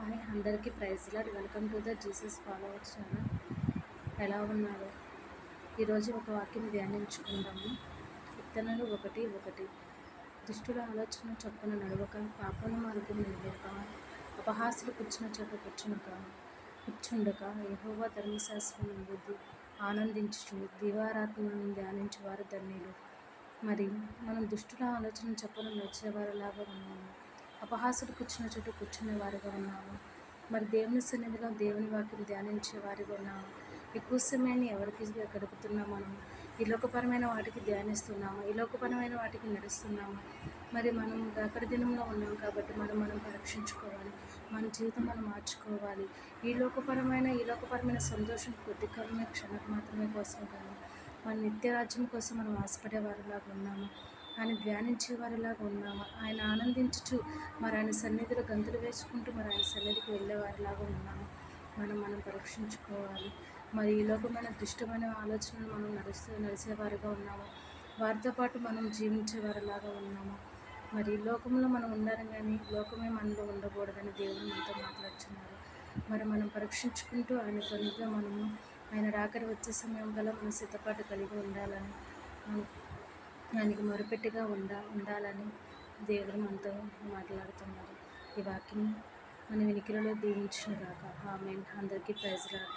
Hi అందరికీ praise Lord. Welcome to the Jesus followers channel. ఎలా ఉన్నారు? ఈరోజు ఒక వాక్యం ధ్యానించుకుందాము. కీర్తనలు 1:1. దుష్టుల ఆలోచన చొప్పున నడవక, పాపను మార్గం నిలవక, అపహాసులు కూర్చున్న చోట కూర్చుండక, యెహోవా ధర్మశాస్త్రం బుద్ధి ఆనందించుచు దివారాత్మలను ధ్యానించు వారు ధన్యులు. మరి మనం దుష్టుల ఆలోచన చొప్పున నడిచేవారిలాగా ఉన్నాము. అపహాసులు కూర్చున్న చోట కూర్చునే వారిగా ఉన్నాము. మరి దేవుని సన్నిధిలో దేవుని వాక్యం ధ్యానించే వారిగా ఉన్నాము. ఎక్కువ సమయాన్ని ఎవరికి గడుపుతున్నాం? మనం ఈ లోకపరమైన వాటికి ధ్యానిస్తున్నాము, ఈ లోకపరమైన వాటికి నడుస్తున్నాము. మరి మనం అక్కడి దినంలో ఉన్నాం కాబట్టి మనం పరీక్షించుకోవాలి. మన జీవితం మనం మార్చుకోవాలి. ఈ లోకపరమైన సంతోషం కొద్ది కాలమే, క్షణకు మాత్రమే కోసం కానీ మన నిత్యరాజ్యం కోసం మనం ఆశపడే వారిలాగా ఉన్నాము. ఆయన ధ్యానించే వారిలాగా ఉన్నాము. ఆయన ఆనందించుచు మరి ఆయన సన్నిధిలో గంతులు వేసుకుంటూ మరి ఆయన సన్నిధికి వెళ్ళే వారిలాగా ఉన్నాము. మనం పరీక్షించుకోవాలి. మరి ఈ లోకమైన దుష్టమైన ఆలోచనలు మనం నడిచేవారిగా ఉన్నాము. వారితో పాటు మనం జీవించే వారిలాగా ఉన్నాము. మరి ఈ లోకంలో మనం ఉండాలి కానీ లోకమే మనలో ఉండకూడదని దేవుడు మనతో మాట్లాడుతున్నారు. మరి మనం పరీక్షించుకుంటూ ఆయన సన్నిధిలో మనము ఆయన రాకడ వచ్చే సమయం కల్లా మనం సిద్ధపాటు కలిగి ఉండాలని, ఆయనకి మొరపెట్టిగా ఉండాలని దేవుడు మనతో మాట్లాడుతున్నారు. ఈ వాక్యం మన వినికిడిలో దీవించును గాక. ఆమేన్. అందరికీ ప్రైజ్ లార్డ్.